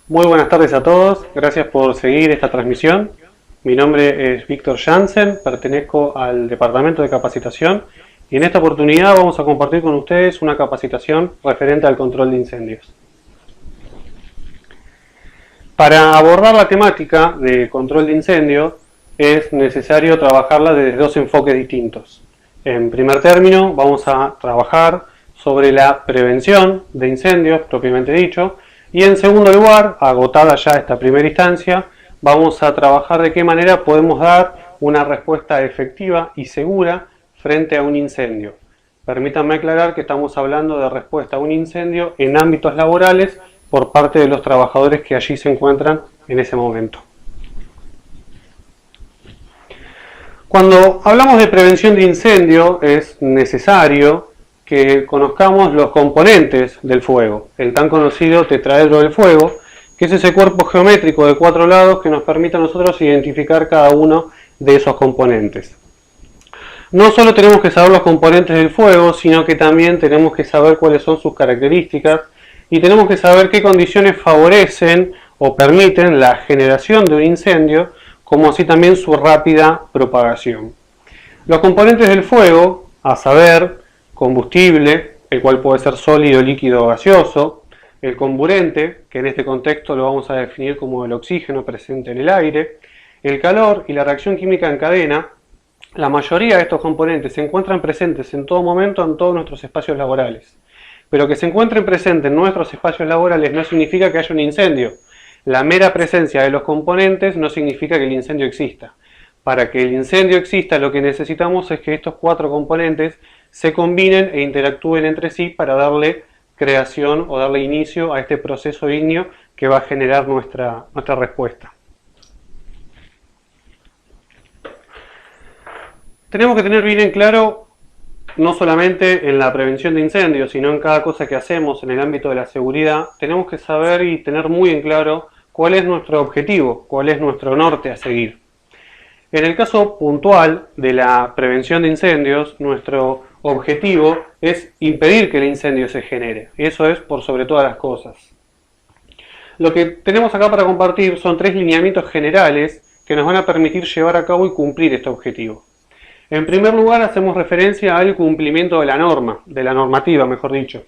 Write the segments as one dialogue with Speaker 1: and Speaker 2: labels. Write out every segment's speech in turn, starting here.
Speaker 1: Muy buenas tardes a todos, gracias por seguir esta transmisión. Mi nombre es Víctor Jansen, pertenezco al Departamento de Capacitación y en esta oportunidad vamos a compartir con ustedes una capacitación referente al control de incendios. Para abordar la temática de control de incendios es necesario trabajarla desde dos enfoques distintos. En primer término vamos a trabajar sobre la prevención de incendios propiamente dicho. Y en segundo lugar, agotada ya esta primera instancia, vamos a trabajar de qué manera podemos dar una respuesta efectiva y segura frente a un incendio. Permítanme aclarar que estamos hablando de respuesta a un incendio en ámbitos laborales por parte de los trabajadores que allí se encuentran en ese momento. Cuando hablamos de prevención de incendio es necesario que conozcamos los componentes del fuego, el tan conocido tetraedro del fuego, que es ese cuerpo geométrico de 4 lados que nos permite a nosotros identificar cada uno de esos componentes. No solo tenemos que saber los componentes del fuego, sino que también tenemos que saber cuáles son sus características y tenemos que saber qué condiciones favorecen o permiten la generación de un incendio, como así también su rápida propagación. Los componentes del fuego, a saber, combustible, el cual puede ser sólido, líquido o gaseoso, el comburente, que en este contexto lo vamos a definir como el oxígeno presente en el aire, el calor y la reacción química en cadena. La mayoría de estos componentes se encuentran presentes en todo momento en todos nuestros espacios laborales. Pero que se encuentren presentes en nuestros espacios laborales no significa que haya un incendio. La mera presencia de los componentes no significa que el incendio exista. Para que el incendio exista, lo que necesitamos es que estos 4 componentes se combinen e interactúen entre sí para darle creación o darle inicio a este proceso ígneo que va a generar nuestra respuesta. Tenemos que tener bien en claro, no solamente en la prevención de incendios, sino en cada cosa que hacemos en el ámbito de la seguridad, tenemos que saber y tener muy en claro cuál es nuestro objetivo, cuál es nuestro norte a seguir. En el caso puntual de la prevención de incendios, nuestro objetivo es impedir que el incendio se genere. Eso es por sobre todas las cosas. Lo que tenemos acá para compartir son 3 lineamientos generales que nos van a permitir llevar a cabo y cumplir este objetivo. En primer lugar, hacemos referencia al cumplimiento de la normativa, mejor dicho.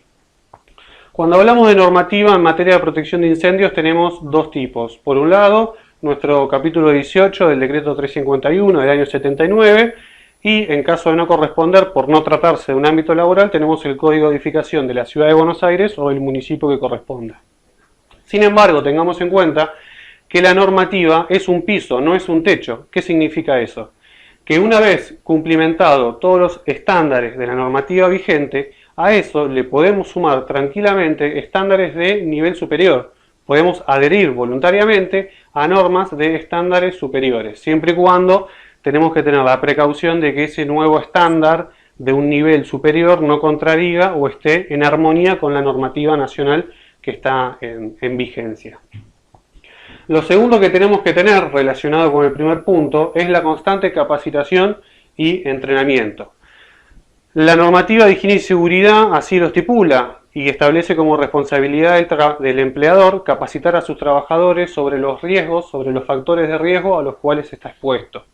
Speaker 1: Cuando hablamos de normativa en materia de protección de incendios tenemos 2 tipos. Por un lado, nuestro capítulo 18 del decreto 351 del año 79 y en caso de no corresponder por no tratarse de un ámbito laboral tenemos el Código de Edificación de la Ciudad de Buenos Aires o el municipio que corresponda. Sin embargo, tengamos en cuenta que la normativa es un piso, no es un techo. ¿Qué significa eso? Que una vez cumplimentado todos los estándares de la normativa vigente, a eso le podemos sumar tranquilamente estándares de nivel superior. Podemos adherir voluntariamente a normas de estándares superiores, siempre y cuando tenemos que tener la precaución de que ese nuevo estándar de un nivel superior no contradiga o esté en armonía con la normativa nacional que está en vigencia. Lo segundo que tenemos que tener relacionado con el primer punto es la constante capacitación y entrenamiento. La normativa de higiene y seguridad así lo estipula y establece como responsabilidad del empleador capacitar a sus trabajadores sobre los riesgos, sobre los factores de riesgo a los cuales está expuesto.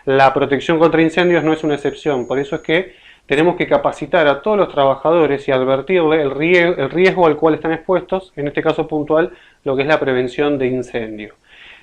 Speaker 1: La protección contra incendios no es una excepción, por eso es que tenemos que capacitar a todos los trabajadores y advertirle el riesgo al cual están expuestos, en este caso puntual, lo que es la prevención de incendio.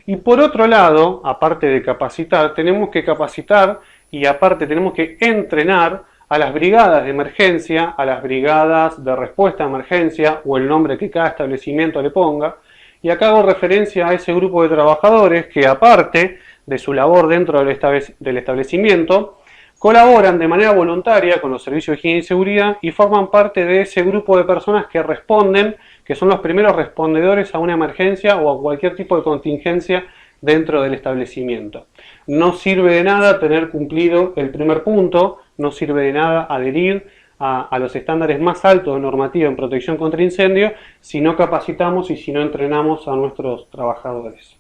Speaker 1: Y por otro lado, aparte de capacitar, tenemos que capacitar y aparte tenemos que entrenar a las brigadas de emergencia, a las brigadas de respuesta a emergencia o el nombre que cada establecimiento le ponga. Y acá hago referencia a ese grupo de trabajadores que aparte de su labor dentro del establecimiento, colaboran de manera voluntaria con los servicios de higiene y seguridad y forman parte de ese grupo de personas que responden, que son los primeros respondedores a una emergencia o a cualquier tipo de contingencia dentro del establecimiento. No sirve de nada tener cumplido el primer punto, no sirve de nada adherir a los estándares más altos de normativa en protección contra incendios si no capacitamos y si no entrenamos a nuestros trabajadores.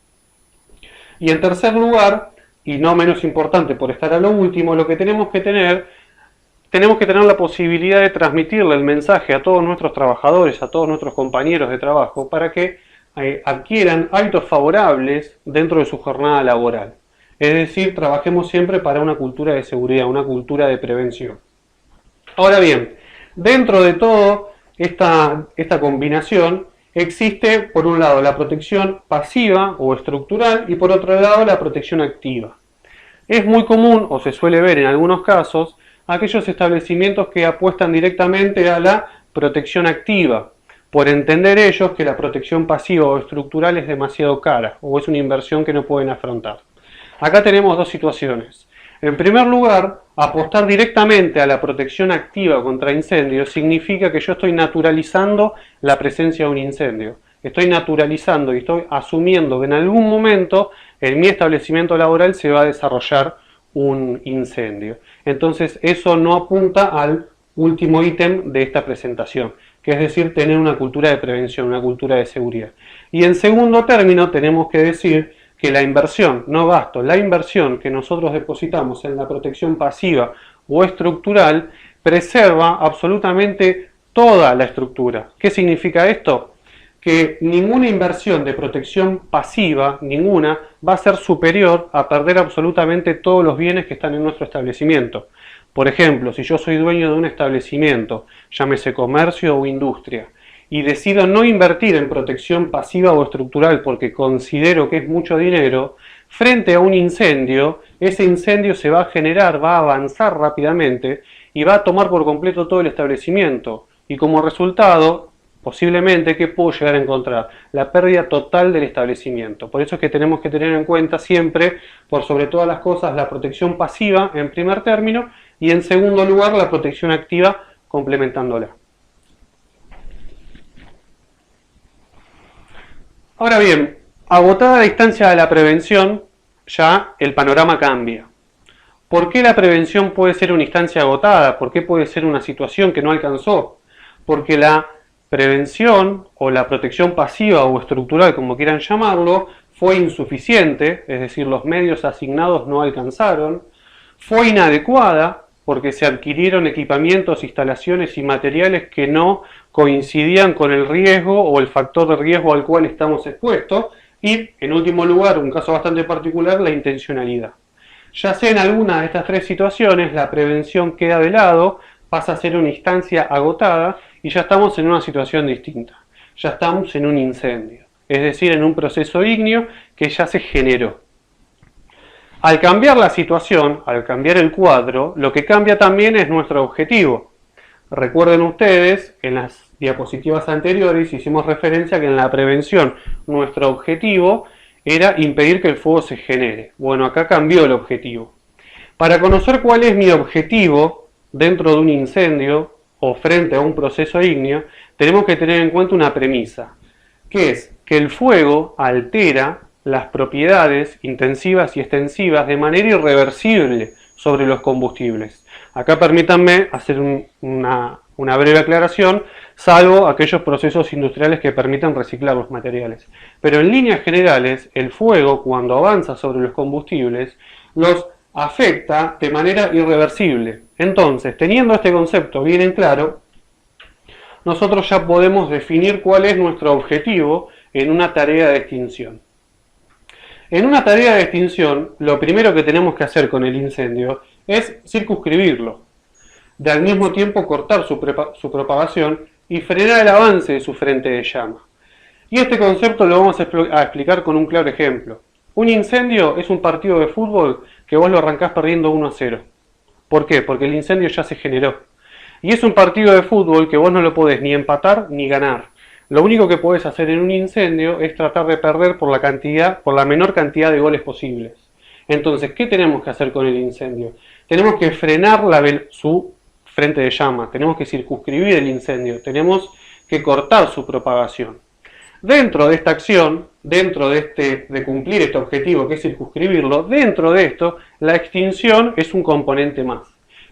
Speaker 1: Y en tercer lugar, y no menos importante por estar a lo último, lo que tenemos que tener la posibilidad de transmitirle el mensaje a todos nuestros trabajadores, a todos nuestros compañeros de trabajo, para que adquieran hábitos favorables dentro de su jornada laboral. Es decir, trabajemos siempre para una cultura de seguridad, una cultura de prevención. Ahora bien, dentro de todo esta combinación existe, por un lado, la protección pasiva o estructural y por otro lado la protección activa. Es muy común, o se suele ver en algunos casos, aquellos establecimientos que apuestan directamente a la protección activa, por entender ellos que la protección pasiva o estructural es demasiado cara o es una inversión que no pueden afrontar. Acá tenemos dos situaciones. En primer lugar, apostar directamente a la protección activa contra incendios significa que yo estoy naturalizando la presencia de un incendio. Estoy naturalizando y estoy asumiendo que en algún momento en mi establecimiento laboral se va a desarrollar un incendio. Entonces eso no apunta al último ítem de esta presentación, que es decir, tener una cultura de prevención, una cultura de seguridad. Y en segundo término tenemos que decir que la inversión, no gasto, la inversión que nosotros depositamos en la protección pasiva o estructural preserva absolutamente toda la estructura. ¿Qué significa esto? Que ninguna inversión de protección pasiva, ninguna, va a ser superior a perder absolutamente todos los bienes que están en nuestro establecimiento. Por ejemplo, si yo soy dueño de un establecimiento, llámese comercio o industria, y decido no invertir en protección pasiva o estructural porque considero que es mucho dinero, frente a un incendio, ese incendio se va a generar, va a avanzar rápidamente y va a tomar por completo todo el establecimiento. Y como resultado, posiblemente, ¿qué puedo llegar a encontrar? La pérdida total del establecimiento. Por eso es que tenemos que tener en cuenta siempre, por sobre todas las cosas, la protección pasiva en primer término y en segundo lugar la protección activa complementándola. Ahora bien, agotada la instancia de la prevención, ya el panorama cambia. ¿Por qué la prevención puede ser una instancia agotada? ¿Por qué puede ser una situación que no alcanzó? Porque la prevención o la protección pasiva o estructural, como quieran llamarlo, fue insuficiente, es decir, los medios asignados no alcanzaron, fue inadecuada porque se adquirieron equipamientos, instalaciones y materiales que no coincidían con el riesgo o el factor de riesgo al cual estamos expuestos y, en último lugar, un caso bastante particular, la intencionalidad. Ya sea en alguna de estas tres situaciones, la prevención queda de lado, pasa a ser una instancia agotada y ya estamos en una situación distinta. Ya estamos en un incendio, es decir, en un proceso ígneo que ya se generó. Al cambiar la situación, al cambiar el cuadro, lo que cambia también es nuestro objetivo. Recuerden ustedes, en las diapositivas anteriores hicimos referencia que en la prevención nuestro objetivo era impedir que el fuego se genere. Bueno, acá cambió el objetivo. Para conocer cuál es mi objetivo dentro de un incendio o frente a un proceso ígneo, tenemos que tener en cuenta una premisa, que es que el fuego altera las propiedades intensivas y extensivas de manera irreversible sobre los combustibles. Acá permítanme hacer una breve aclaración, salvo aquellos procesos industriales que permitan reciclar los materiales. Pero en líneas generales, el fuego, cuando avanza sobre los combustibles, los afecta de manera irreversible. Entonces, teniendo este concepto bien en claro, nosotros ya podemos definir cuál es nuestro objetivo en una tarea de extinción. En una tarea de extinción, lo primero que tenemos que hacer con el incendio es circunscribirlo, de al mismo tiempo cortar su propagación y frenar el avance de su frente de llama. Y este concepto lo vamos a explicar con un claro ejemplo. Un incendio es un partido de fútbol que vos lo arrancás perdiendo 1-0. ¿Por qué? Porque el incendio ya se generó. Y es un partido de fútbol que vos no lo podés ni empatar ni ganar. Lo único que podés hacer en un incendio es tratar de perder por la menor cantidad de goles posibles. Entonces, ¿qué tenemos que hacer con el incendio? Tenemos que frenar su frente de llama, tenemos que circunscribir el incendio, tenemos que cortar su propagación. Dentro de esta acción, dentro de cumplir este objetivo que es circunscribirlo, dentro de esto, la extinción es un componente más.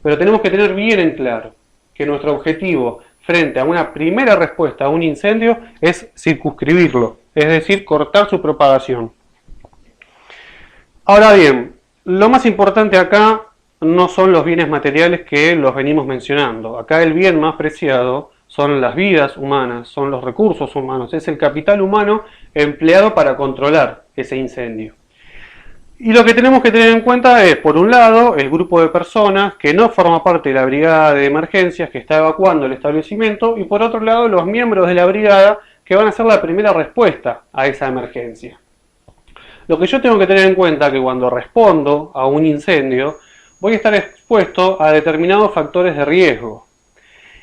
Speaker 1: Pero tenemos que tener bien en claro que nuestro objetivo frente a una primera respuesta a un incendio es circunscribirlo, es decir, cortar su propagación. Ahora bien, lo más importante acá no son los bienes materiales que los venimos mencionando. Acá el bien más preciado son las vidas humanas, son los recursos humanos, es el capital humano empleado para controlar ese incendio. Y lo que tenemos que tener en cuenta es, por un lado, el grupo de personas que no forma parte de la brigada de emergencias que está evacuando el establecimiento, y por otro lado, los miembros de la brigada que van a hacer la primera respuesta a esa emergencia. Lo que yo tengo que tener en cuenta es que cuando respondo a un incendio, voy a estar expuesto a determinados factores de riesgo.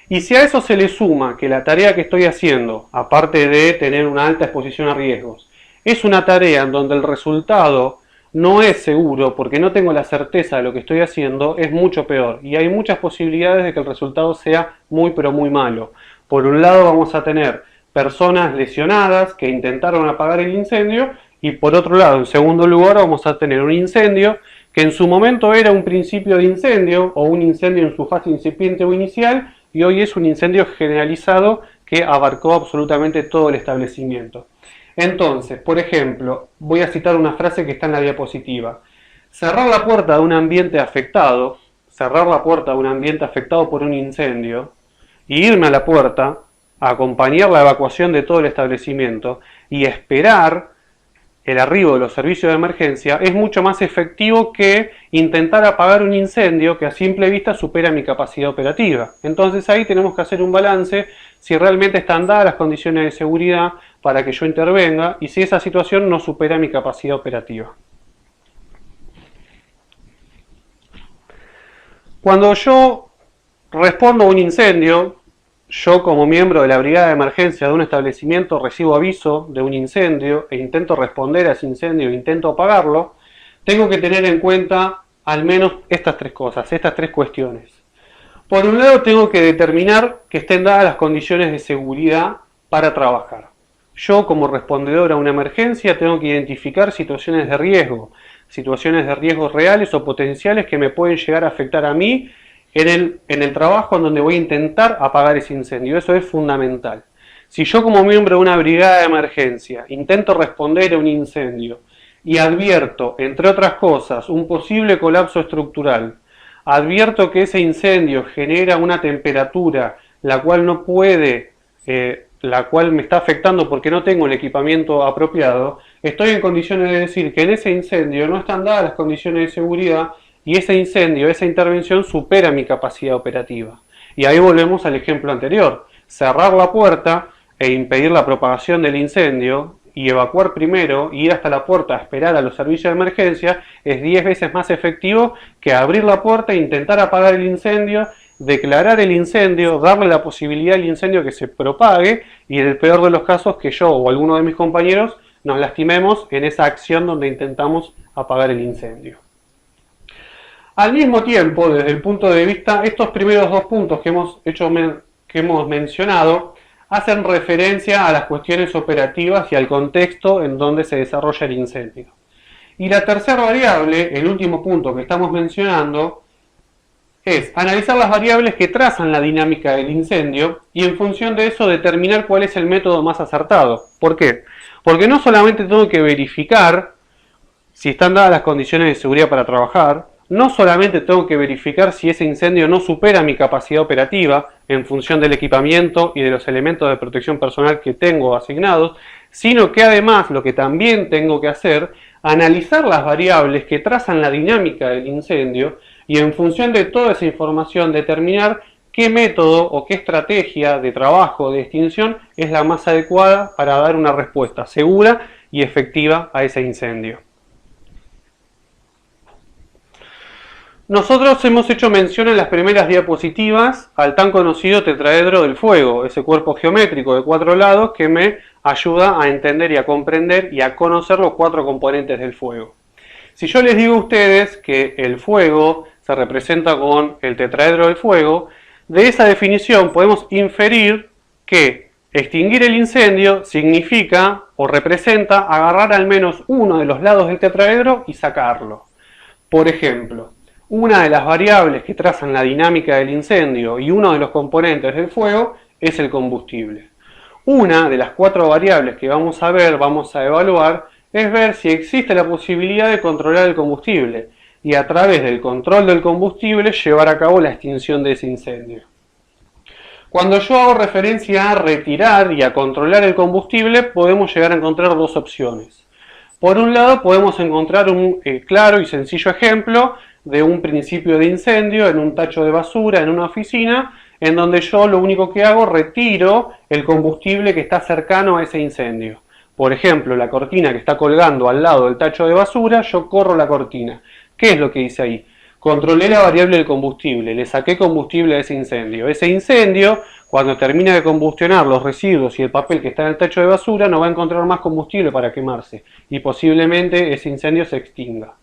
Speaker 1: Y si a eso se le suma que la tarea que estoy haciendo, aparte de tener una alta exposición a riesgos, es una tarea en donde el resultado no es seguro porque no tengo la certeza de lo que estoy haciendo, es mucho peor. Y hay muchas posibilidades de que el resultado sea muy pero muy malo. Por un lado vamos a tener personas lesionadas que intentaron apagar el incendio y por otro lado, en segundo lugar, vamos a tener un incendio que en su momento era un principio de incendio o un incendio en su fase incipiente o inicial y hoy es un incendio generalizado que abarcó absolutamente todo el establecimiento. Entonces, por ejemplo, voy a citar una frase que está en la diapositiva. Cerrar la puerta de un ambiente afectado, por un incendio, y irme a la puerta, a acompañar la evacuación de todo el establecimiento y esperar el arribo de los servicios de emergencia es mucho más efectivo que intentar apagar un incendio que a simple vista supera mi capacidad operativa. Entonces ahí tenemos que hacer un balance si realmente están dadas las condiciones de seguridad para que yo intervenga y si esa situación no supera mi capacidad operativa. Cuando yo respondo a un incendio, yo como miembro de la brigada de emergencia de un establecimiento recibo aviso de un incendio e intento responder a ese incendio e intento apagarlo, tengo que tener en cuenta al menos estas tres cosas, estas tres cuestiones. Por un lado tengo que determinar que estén dadas las condiciones de seguridad para trabajar. Yo como respondedor a una emergencia tengo que identificar situaciones de riesgo reales o potenciales que me pueden llegar a afectar a mí en el trabajo en donde voy a intentar apagar ese incendio. Eso es fundamental. Si yo como miembro de una brigada de emergencia intento responder a un incendio y advierto, entre otras cosas, un posible colapso estructural, advierto que ese incendio genera una temperatura la cual no puede, la cual me está afectando porque no tengo el equipamiento apropiado, estoy en condiciones de decir que en ese incendio no están dadas las condiciones de seguridad y ese incendio, esa intervención supera mi capacidad operativa. Y ahí volvemos al ejemplo anterior. Cerrar la puerta e impedir la propagación del incendio y evacuar primero, ir hasta la puerta a esperar a los servicios de emergencia es 10 veces más efectivo que abrir la puerta e intentar apagar el incendio, declarar el incendio, darle la posibilidad al incendio que se propague y en el peor de los casos que yo o alguno de mis compañeros nos lastimemos en esa acción donde intentamos apagar el incendio. Al mismo tiempo, desde el punto de vista, estos primeros dos puntos que hemos mencionado hacen referencia a las cuestiones operativas y al contexto en donde se desarrolla el incendio. Y la tercera variable, el último punto que estamos mencionando, es analizar las variables que trazan la dinámica del incendio y en función de eso determinar cuál es el método más acertado. ¿Por qué? Porque no solamente tengo que verificar si están dadas las condiciones de seguridad para trabajar, no solamente tengo que verificar si ese incendio no supera mi capacidad operativa en función del equipamiento y de los elementos de protección personal que tengo asignados, sino que además lo que también tengo que hacer, analizar las variables que trazan la dinámica del incendio y en función de toda esa información determinar qué método o qué estrategia de trabajo de extinción es la más adecuada para dar una respuesta segura y efectiva a ese incendio. Nosotros hemos hecho mención en las primeras diapositivas al tan conocido tetraedro del fuego, ese cuerpo geométrico de 4 lados que me ayuda a entender y a comprender y a conocer los 4 componentes del fuego. Si yo les digo a ustedes que el fuego se representa con el tetraedro del fuego, de esa definición podemos inferir que extinguir el incendio significa o representa agarrar al menos uno de los lados del tetraedro y sacarlo. Por ejemplo, una de las variables que trazan la dinámica del incendio y uno de los componentes del fuego es el combustible. Una de las 4 variables que vamos a ver, vamos a evaluar, es ver si existe la posibilidad de controlar el combustible y a través del control del combustible llevar a cabo la extinción de ese incendio. Cuando yo hago referencia a retirar y a controlar el combustible, podemos llegar a encontrar 2 opciones. Por un lado, podemos encontrar un claro y sencillo ejemplo de un principio de incendio en un tacho de basura en una oficina, en donde yo lo único que hago, retiro el combustible que está cercano a ese incendio. Por ejemplo, la cortina que está colgando al lado del tacho de basura, yo corro la cortina. ¿Qué es lo que hice ahí? Controlé la variable del combustible, le saqué combustible a ese incendio. Ese incendio, cuando termina de combustionar los residuos y el papel que está en el tacho de basura, no va a encontrar más combustible para quemarse y posiblemente ese incendio se extinga.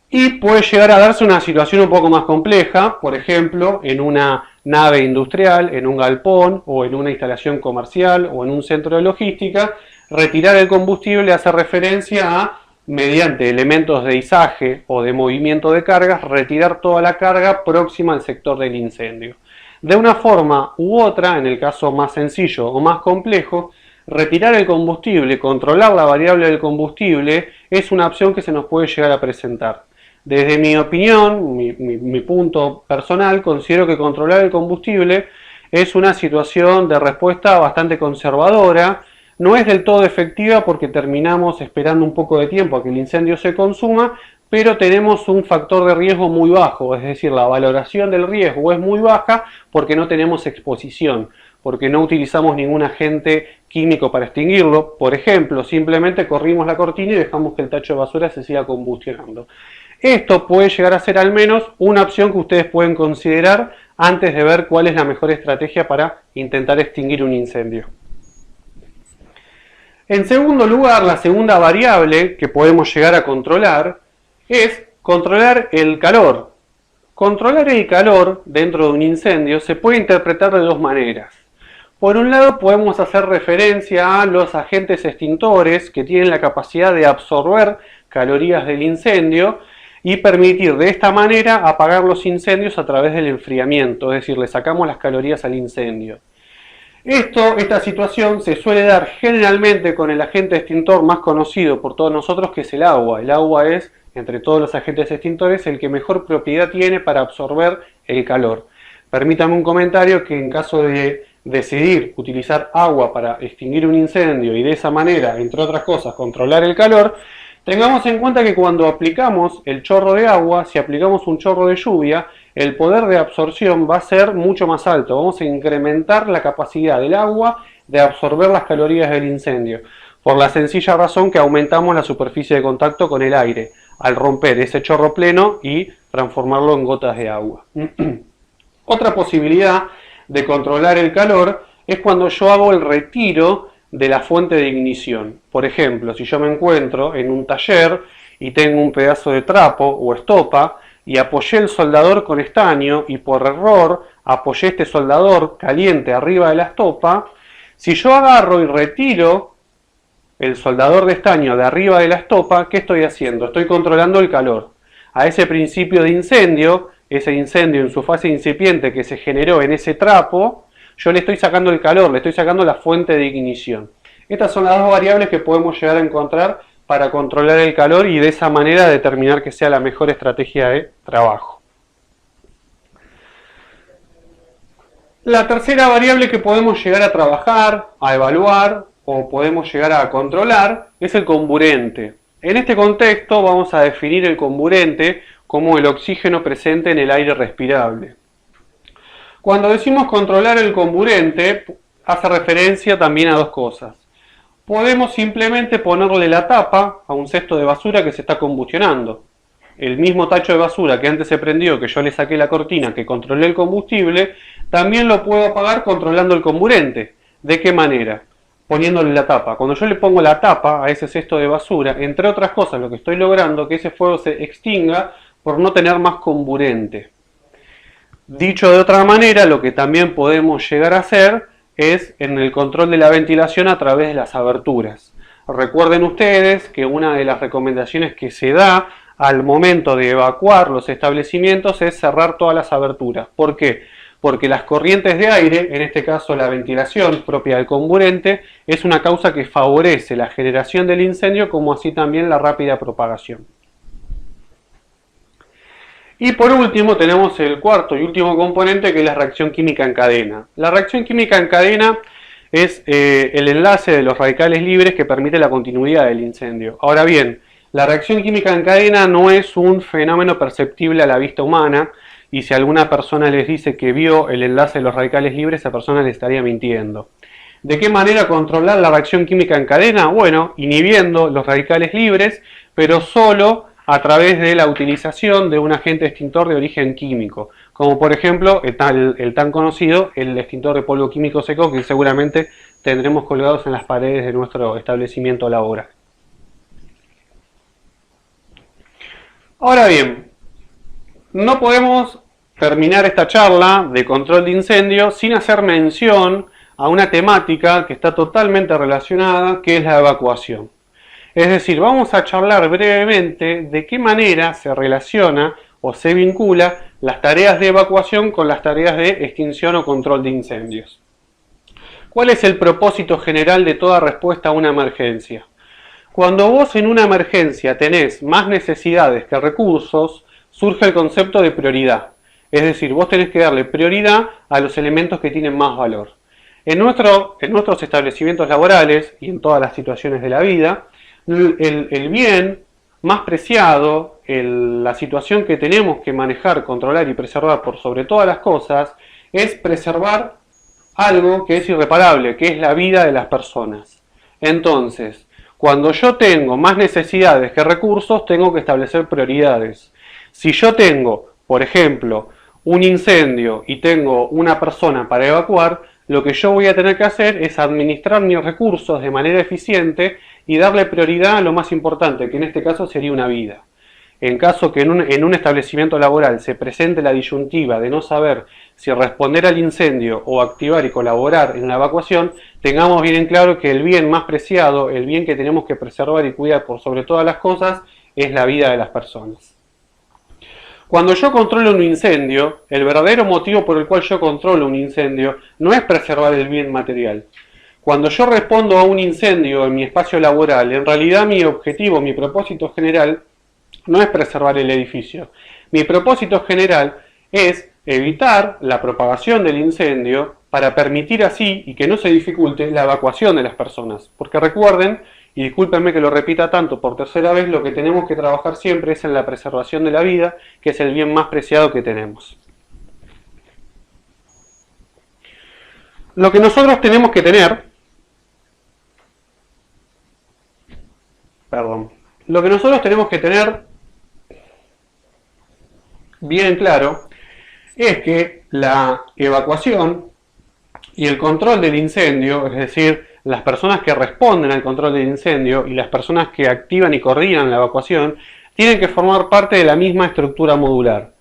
Speaker 1: Y puede llegar a darse una situación un poco más compleja, por ejemplo, en una nave industrial, en un galpón o en una instalación comercial o en un centro de logística. Retirar el combustible hace referencia a, mediante elementos de izaje o de movimiento de cargas, retirar toda la carga próxima al sector del incendio. De una forma u otra, en el caso más sencillo o más complejo, retirar el combustible, controlar la variable del combustible, es una opción que se nos puede llegar a presentar. Desde mi opinión, mi punto personal, considero que controlar el combustible es una situación de respuesta bastante conservadora. No es del todo efectiva porque terminamos esperando un poco de tiempo a que el incendio se consuma, pero tenemos un factor de riesgo muy bajo, es decir, la valoración del riesgo es muy baja porque no tenemos exposición, porque no utilizamos ningún agente químico para extinguirlo. Por ejemplo, simplemente corrimos la cortina y dejamos que el tacho de basura se siga combustionando. Esto puede llegar a ser al menos una opción que ustedes pueden considerar antes de ver cuál es la mejor estrategia para intentar extinguir un incendio. En segundo lugar, la segunda variable que podemos llegar a controlar es controlar el calor. Controlar el calor dentro de un incendio se puede interpretar de 2 maneras. Por un lado, podemos hacer referencia a los agentes extintores que tienen la capacidad de absorber calorías del incendio y permitir de esta manera apagar los incendios a través del enfriamiento, es decir, le sacamos las calorías al incendio. Esta situación se suele dar generalmente con el agente extintor más conocido por todos nosotros, que es el agua. El agua es, entre todos los agentes extintores, el que mejor propiedad tiene para absorber el calor. Permítame un comentario que en caso de decidir utilizar agua para extinguir un incendio y de esa manera, entre otras cosas, controlar el calor, tengamos en cuenta que cuando aplicamos el chorro de agua, si aplicamos un chorro de lluvia, el poder de absorción va a ser mucho más alto. Vamos a incrementar la capacidad del agua de absorber las calorías del incendio, por la sencilla razón que aumentamos la superficie de contacto con el aire, al romper ese chorro pleno y transformarlo en gotas de agua. Otra posibilidad de controlar el calor es cuando yo hago el retiro de la fuente de ignición. Por ejemplo, si yo me encuentro en un taller y tengo un pedazo de trapo o estopa y apoyé el soldador con estaño y por error apoyé este soldador caliente arriba de la estopa, si yo agarro y retiro el soldador de estaño de arriba de la estopa, ¿qué estoy haciendo? Estoy controlando el calor. A ese principio de incendio, ese incendio en su fase incipiente que se generó en ese trapo, yo le estoy sacando el calor, le estoy sacando la fuente de ignición. Estas son las 2 variables que podemos llegar a encontrar para controlar el calor y de esa manera determinar que sea la mejor estrategia de trabajo. La tercera variable que podemos llegar a trabajar, a evaluar o podemos llegar a controlar es el comburente. En este contexto vamos a definir el comburente como el oxígeno presente en el aire respirable. Cuando decimos controlar el comburente, hace referencia también a 2 cosas. Podemos simplemente ponerle la tapa a un cesto de basura que se está combustionando. El mismo tacho de basura que antes se prendió, que yo le saqué la cortina, que controlé el combustible, también lo puedo apagar controlando el comburente. ¿De qué manera? poniéndole la tapa. Cuando yo le pongo la tapa a ese cesto de basura, entre otras cosas, lo que estoy logrando es que ese fuego se extinga por no tener más comburente. Dicho de otra manera, lo que también podemos llegar a hacer es en el control de la ventilación a través de las aberturas. Recuerden ustedes que una de las recomendaciones que se da al momento de evacuar los establecimientos es cerrar todas las aberturas. ¿Por qué? Porque las corrientes de aire, en este caso la ventilación propia del comburente, es una causa que favorece la generación del incendio como así también la rápida propagación. Y por último tenemos el cuarto y último componente, que es la reacción química en cadena. La reacción química en cadena es el enlace de los radicales libres que permite la continuidad del incendio. Ahora bien, la reacción química en cadena no es un fenómeno perceptible a la vista humana, y si alguna persona les dice que vio el enlace de los radicales libres, esa persona le estaría mintiendo. ¿De qué manera controlar la reacción química en cadena? Bueno, inhibiendo los radicales libres, pero solo a través de la utilización de un agente extintor de origen químico, como por ejemplo el tan conocido, el extintor de polvo químico seco, que seguramente tendremos colgados en las paredes de nuestro establecimiento laboral. Ahora bien, no podemos terminar esta charla de control de incendio sin hacer mención a una temática que está totalmente relacionada, que es la evacuación. Es decir, vamos a charlar brevemente de qué manera se relaciona o se vincula las tareas de evacuación con las tareas de extinción o control de incendios. ¿Cuál es el propósito general de toda respuesta a una emergencia? Cuando vos en una emergencia tenés más necesidades que recursos, surge el concepto de prioridad. Es decir, vos tenés que darle prioridad a los elementos que tienen más valor. En nuestros establecimientos laborales y en todas las situaciones de la vida, el bien más preciado, la situación que tenemos que manejar, controlar y preservar por sobre todas las cosas, es preservar algo que es irreparable, que es la vida de las personas. Entonces, cuando yo tengo más necesidades que recursos, tengo que establecer prioridades. Si yo tengo, por ejemplo, un incendio y tengo una persona para evacuar, lo que yo voy a tener que hacer es administrar mis recursos de manera eficiente y darle prioridad a lo más importante, que en este caso sería una vida. En caso que en un establecimiento laboral se presente la disyuntiva de no saber si responder al incendio o activar y colaborar en la evacuación, tengamos bien en claro que el bien más preciado, el bien que tenemos que preservar y cuidar por sobre todas las cosas, es la vida de las personas. Cuando yo controlo un incendio, el verdadero motivo por el cual yo controlo un incendio no es preservar el bien material. Cuando yo respondo a un incendio en mi espacio laboral, en realidad mi objetivo, mi propósito general, no es preservar el edificio. Mi propósito general es evitar la propagación del incendio para permitir así, y que no se dificulte, la evacuación de las personas. Porque recuerden, y discúlpenme que lo repita tanto por tercera vez, lo que tenemos que trabajar siempre es en la preservación de la vida, que es el bien más preciado que tenemos. Lo que nosotros tenemos que tener, bien claro es que la evacuación y el control del incendio, es decir, las personas que responden al control del incendio y las personas que activan y coordinan la evacuación, tienen que formar parte de la misma estructura modular.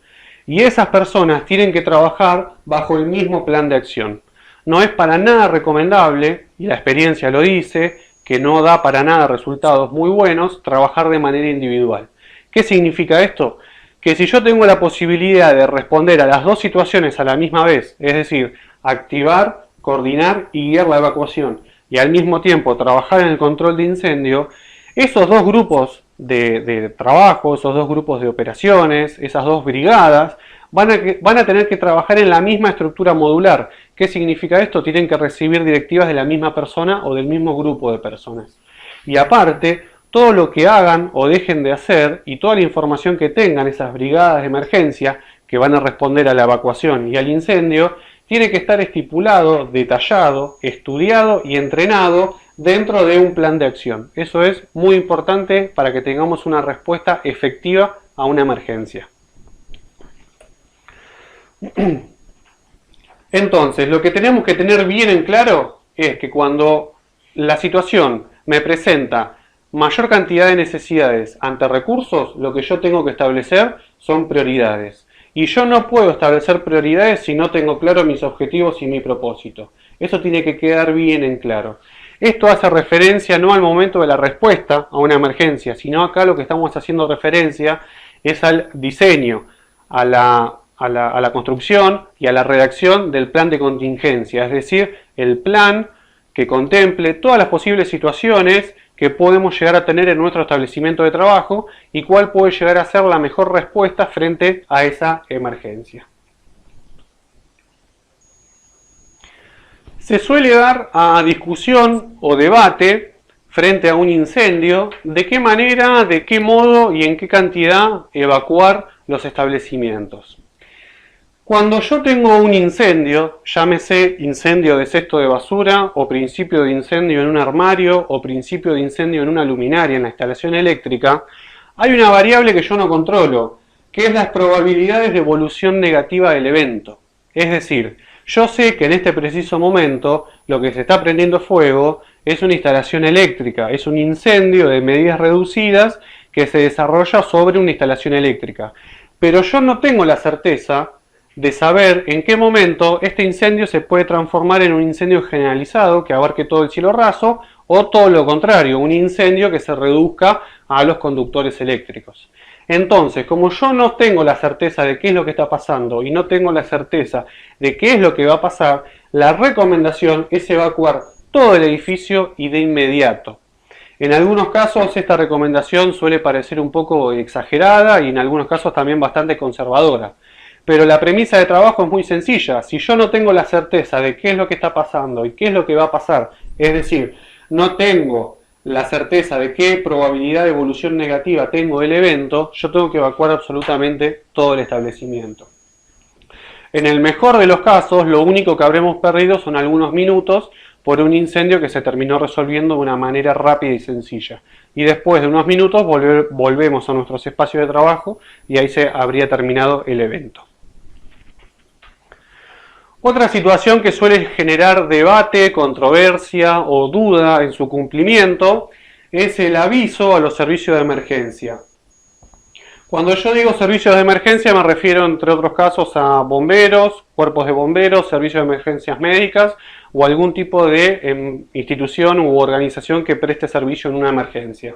Speaker 1: Y esas personas tienen que trabajar bajo el mismo plan de acción. No es para nada recomendable, y la experiencia lo dice, que no da para nada resultados muy buenos, trabajar de manera individual. ¿Qué significa esto? Que si yo tengo la posibilidad de responder a las dos situaciones a la misma vez, es decir, activar, coordinar y guiar la evacuación, y al mismo tiempo trabajar en el control de incendio, esos dos grupos de trabajo, esos dos grupos de operaciones, esas dos brigadas, van a tener que trabajar en la misma estructura modular. ¿Qué significa esto? Tienen que recibir directivas de la misma persona o del mismo grupo de personas. Y aparte, todo lo que hagan o dejen de hacer y toda la información que tengan esas brigadas de emergencia que van a responder a la evacuación y al incendio, tiene que estar estipulado, detallado, estudiado y entrenado dentro de un plan de acción. Eso es muy importante para que tengamos una respuesta efectiva a una emergencia. Entonces, lo que tenemos que tener bien en claro es que cuando la situación me presenta mayor cantidad de necesidades ante recursos, lo que yo tengo que establecer son prioridades. Y yo no puedo establecer prioridades si no tengo claro mis objetivos y mi propósito. Eso tiene que quedar bien en claro. Esto hace referencia no al momento de la respuesta a una emergencia, sino acá lo que estamos haciendo referencia es al diseño, a la construcción y a la redacción del plan de contingencia, es decir, el plan que contemple todas las posibles situaciones que podemos llegar a tener en nuestro establecimiento de trabajo y cuál puede llegar a ser la mejor respuesta frente a esa emergencia. Se suele dar a discusión o debate frente a un incendio de qué manera, de qué modo y en qué cantidad evacuar los establecimientos. Cuando yo tengo un incendio, llámese incendio de cesto de basura o principio de incendio en un armario o principio de incendio en una luminaria en la instalación eléctrica, hay una variable que yo no controlo, que es las probabilidades de evolución negativa del evento. Es decir, yo sé que en este preciso momento lo que se está prendiendo fuego es una instalación eléctrica, es un incendio de medidas reducidas que se desarrolla sobre una instalación eléctrica. Pero yo no tengo la certeza de saber en qué momento este incendio se puede transformar en un incendio generalizado que abarque todo el cielo raso o todo lo contrario, un incendio que se reduzca a los conductores eléctricos. Entonces, como yo no tengo la certeza de qué es lo que está pasando y no tengo la certeza de qué es lo que va a pasar, la recomendación es evacuar todo el edificio y de inmediato. En algunos casos esta recomendación suele parecer un poco exagerada y en algunos casos también bastante conservadora. Pero la premisa de trabajo es muy sencilla. Si yo no tengo la certeza de qué es lo que está pasando y qué es lo que va a pasar, es decir, no tengo la certeza de qué probabilidad de evolución negativa tengo del evento, yo tengo que evacuar absolutamente todo el establecimiento. En el mejor de los casos, lo único que habremos perdido son algunos minutos por un incendio que se terminó resolviendo de una manera rápida y sencilla. Y después de unos minutos volvemos a nuestros espacios de trabajo y ahí se habría terminado el evento. Otra situación que suele generar debate, controversia o duda en su cumplimiento es el aviso a los servicios de emergencia. Cuando yo digo servicios de emergencia me refiero entre otros casos a bomberos, cuerpos de bomberos, servicios de emergencias médicas o algún tipo de institución u organización que preste servicio en una emergencia.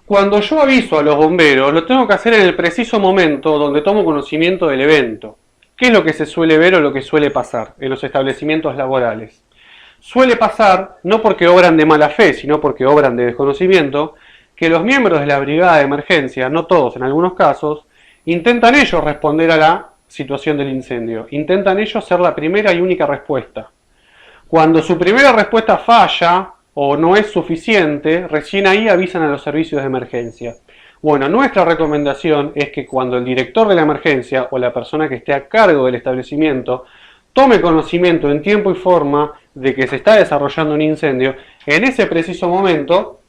Speaker 1: Cuando yo aviso a los bomberos lo tengo que hacer en el preciso momento donde tomo conocimiento del evento. ¿Qué es lo que se suele ver o lo que suele pasar en los establecimientos laborales? Suele pasar, no porque obran de mala fe, sino porque obran de desconocimiento, que los miembros de la brigada de emergencia, no todos en algunos casos, intentan ellos responder a la situación del incendio. Intentan ellos ser la primera y única respuesta. Cuando su primera respuesta falla o no es suficiente, recién ahí avisan a los servicios de emergencia. Bueno, nuestra recomendación es que cuando el director de la emergencia o la persona que esté a cargo del establecimiento tome conocimiento en tiempo y forma de que se está desarrollando un incendio, en ese preciso momento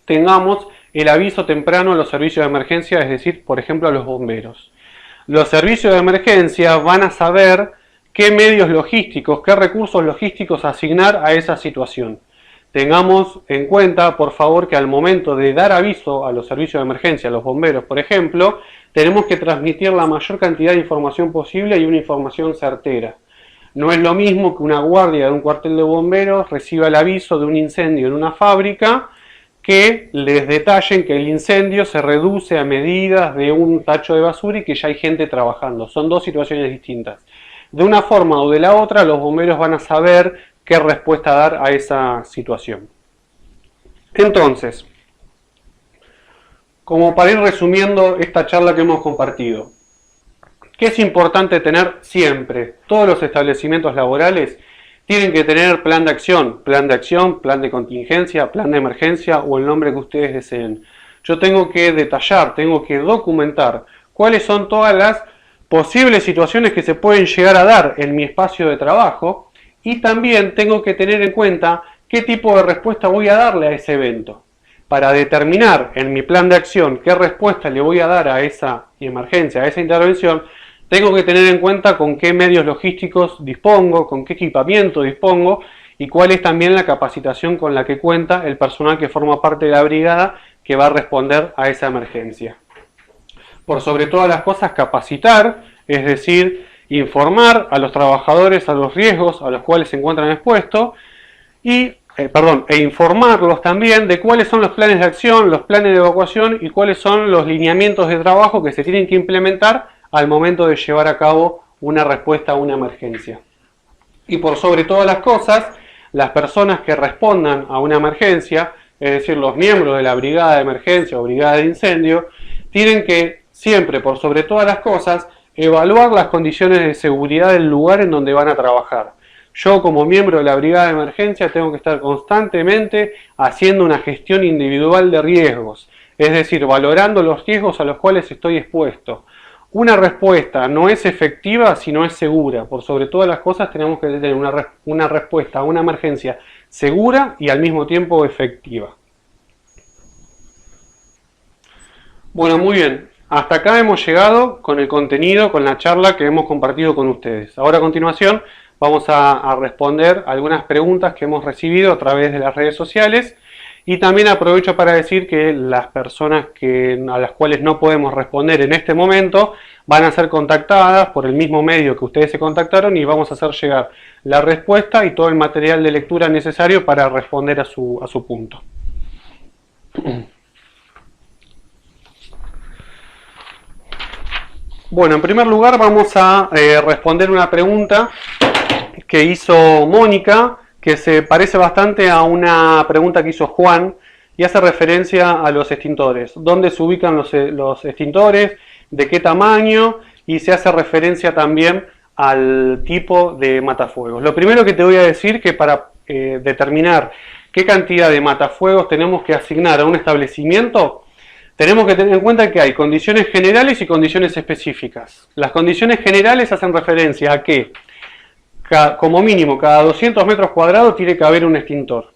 Speaker 1: tengamos el aviso temprano a los servicios de emergencia, es decir, por ejemplo, a los bomberos. Los servicios de emergencia van a saber qué medios logísticos, qué recursos logísticos asignar a esa situación. Tengamos en cuenta, por favor, que al momento de dar aviso a los servicios de emergencia, a los bomberos, por ejemplo, tenemos que transmitir la mayor cantidad de información posible y una información certera. No es lo mismo que una guardia de un cuartel de bomberos reciba el aviso de un incendio en una fábrica que les detallen que el incendio se reduce a medidas de un tacho de basura y que ya hay gente trabajando. Son dos situaciones distintas. De una forma o de la otra, los bomberos van a saber qué respuesta dar a esa situación. Entonces, como para ir resumiendo esta charla que hemos compartido, ¿qué es importante tener siempre? Todos los establecimientos laborales tienen que tener plan de acción, plan de contingencia, plan de emergencia o el nombre que ustedes deseen. Yo tengo que detallar, tengo que documentar cuáles son todas las posibles situaciones que se pueden llegar a dar en mi espacio de trabajo y también tengo que tener en cuenta qué tipo de respuesta voy a darle a ese evento. Para determinar en mi plan de acción qué respuesta le voy a dar a esa emergencia, a esa intervención, tengo que tener en cuenta con qué medios logísticos dispongo, con qué equipamiento dispongo y cuál es también la capacitación con la que cuenta el personal que forma parte de la brigada que va a responder a esa emergencia. Por sobre todas las cosas, capacitar, es decir, informar a los trabajadores a los riesgos a los cuales se encuentran expuestos e informarlos también de cuáles son los planes de acción, los planes de evacuación y cuáles son los lineamientos de trabajo que se tienen que implementar al momento de llevar a cabo una respuesta a una emergencia. Y por sobre todas las cosas, las personas que respondan a una emergencia, es decir, los miembros de la brigada de emergencia o brigada de incendio, tienen que siempre, por sobre todas las cosas, evaluar las condiciones de seguridad del lugar en donde van a trabajar. Yo, como miembro de la brigada de emergencia, tengo que estar constantemente haciendo una gestión individual de riesgos, es decir, valorando los riesgos a los cuales estoy expuesto. Una respuesta no es efectiva si no es segura. Por sobre todas las cosas tenemos que tener una respuesta a una emergencia segura y al mismo tiempo efectiva. Bueno, muy bien. Hasta acá hemos llegado con el contenido, con la charla que hemos compartido con ustedes. Ahora a continuación vamos a responder algunas preguntas que hemos recibido a través de las redes sociales. Y también aprovecho para decir que las personas a las cuales no podemos responder en este momento van a ser contactadas por el mismo medio que ustedes se contactaron y vamos a hacer llegar la respuesta y todo el material de lectura necesario para responder a su punto. Bueno, en primer lugar vamos a responder una pregunta que hizo Mónica, que se parece bastante a una pregunta que hizo Juan y hace referencia a los extintores. ¿Dónde se ubican los extintores? ¿De qué tamaño? Y se hace referencia también al tipo de matafuegos. Lo primero que te voy a decir que para determinar qué cantidad de matafuegos tenemos que asignar a un establecimiento, tenemos que tener en cuenta que hay condiciones generales y condiciones específicas. Las condiciones generales hacen referencia a que como mínimo cada 200 metros cuadrados tiene que haber un extintor.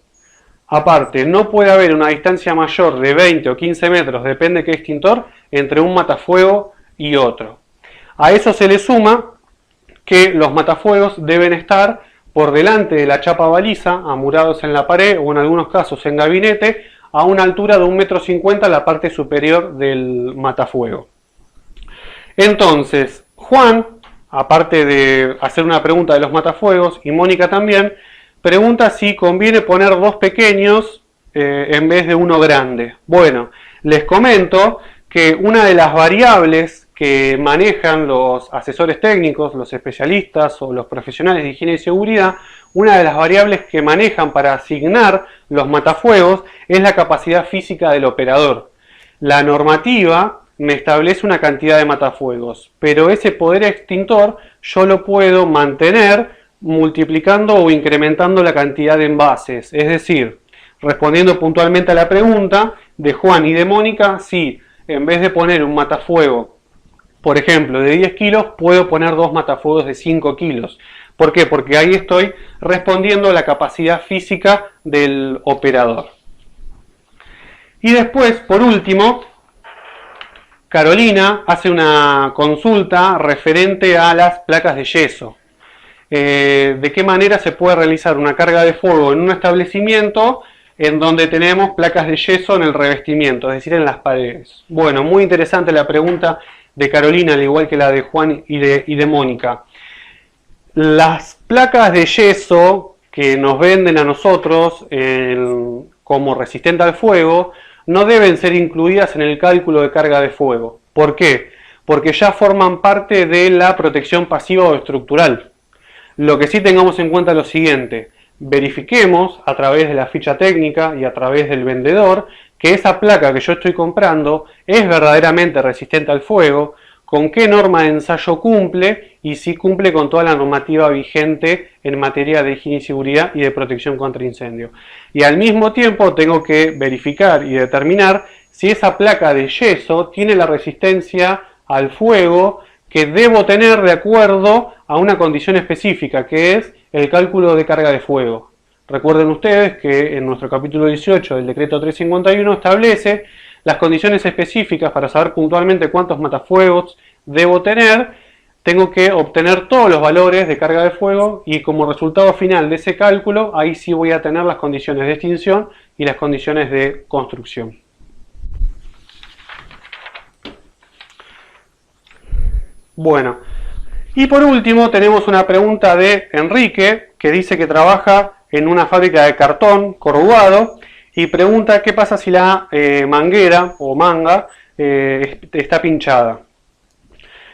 Speaker 1: Aparte, no puede haber una distancia mayor de 20 o 15 metros, depende de qué extintor, entre un matafuego y otro. A eso se le suma que los matafuegos deben estar por delante de la chapa baliza, amurados en la pared o en algunos casos en gabinete, a una altura de 1,50 m en la parte superior del matafuego. Entonces, Juan, aparte de hacer una pregunta de los matafuegos, y Mónica también, pregunta si conviene poner dos pequeños en vez de uno grande. Bueno, les comento que una de las variables que manejan los asesores técnicos, los especialistas o los profesionales de higiene y seguridad, una de las variables que manejan para asignar los matafuegos es la capacidad física del operador. La normativa me establece una cantidad de matafuegos, pero ese poder extintor yo lo puedo mantener multiplicando o incrementando la cantidad de envases. Es decir, respondiendo puntualmente a la pregunta de Juan y de Mónica, si en vez de poner un matafuego, por ejemplo, de 10 kilos, puedo poner dos matafuegos de 5 kilos. ¿Por qué? Porque ahí estoy respondiendo a la capacidad física del operador. Y después, por último, Carolina hace una consulta referente a las placas de yeso. ¿De qué manera se puede realizar una carga de fuego en un establecimiento en donde tenemos placas de yeso en el revestimiento, es decir, en las paredes? Bueno, muy interesante la pregunta de Carolina, al igual que la de Juan y de Mónica. Las placas de yeso que nos venden a nosotros como resistente al fuego no deben ser incluidas en el cálculo de carga de fuego. ¿Por qué? Porque ya forman parte de la protección pasiva o estructural. Lo que sí tengamos en cuenta es lo siguiente: verifiquemos a través de la ficha técnica y a través del vendedor que esa placa que yo estoy comprando es verdaderamente resistente al fuego, con qué norma de ensayo cumple y si cumple con toda la normativa vigente en materia de higiene y seguridad y de protección contra incendio. Y al mismo tiempo tengo que verificar y determinar si esa placa de yeso tiene la resistencia al fuego que debo tener de acuerdo a una condición específica, que es el cálculo de carga de fuego. Recuerden ustedes que en nuestro capítulo 18 del decreto 351 establece las condiciones específicas para saber puntualmente cuántos matafuegos debo tener, tengo que obtener todos los valores de carga de fuego y como resultado final de ese cálculo, ahí sí voy a tener las condiciones de extinción y las condiciones de construcción. Bueno, y por último tenemos una pregunta de Enrique, que dice que trabaja en una fábrica de cartón corrugado y pregunta qué pasa si la manguera o manga está pinchada.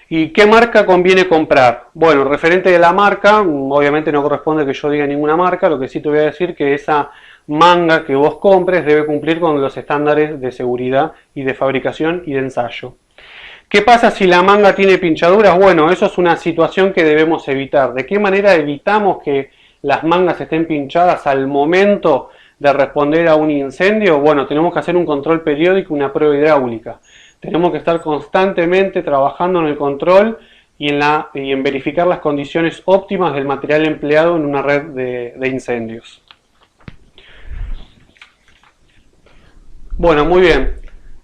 Speaker 1: ¿Y qué marca conviene comprar? Bueno, referente de la marca, obviamente no corresponde que yo diga ninguna marca, lo que sí te voy a decir que esa manga que vos compres debe cumplir con los estándares de seguridad y de fabricación y de ensayo. ¿Qué pasa si la manga tiene pinchaduras? Bueno, eso es una situación que debemos evitar. ¿De qué manera evitamos que las mangas estén pinchadas al momento de responder a un incendio? Bueno, tenemos que hacer un control periódico, una prueba hidráulica. Tenemos que estar constantemente trabajando en el control y en verificar las condiciones óptimas del material empleado en una red de incendios. Bueno, muy bien.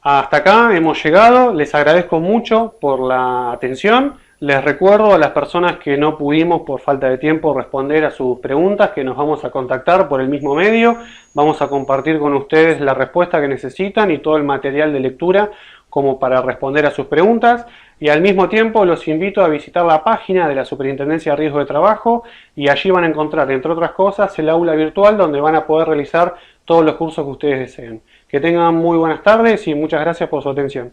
Speaker 1: Hasta acá hemos llegado. Les agradezco mucho por la atención. Les recuerdo a las personas que no pudimos por falta de tiempo responder a sus preguntas que nos vamos a contactar por el mismo medio. Vamos a compartir con ustedes la respuesta que necesitan y todo el material de lectura como para responder a sus preguntas, y al mismo tiempo los invito a visitar la página de la Superintendencia de Riesgo de Trabajo y allí van a encontrar, entre otras cosas, el aula virtual donde van a poder realizar todos los cursos que ustedes deseen. Que tengan muy buenas tardes y muchas gracias por su atención.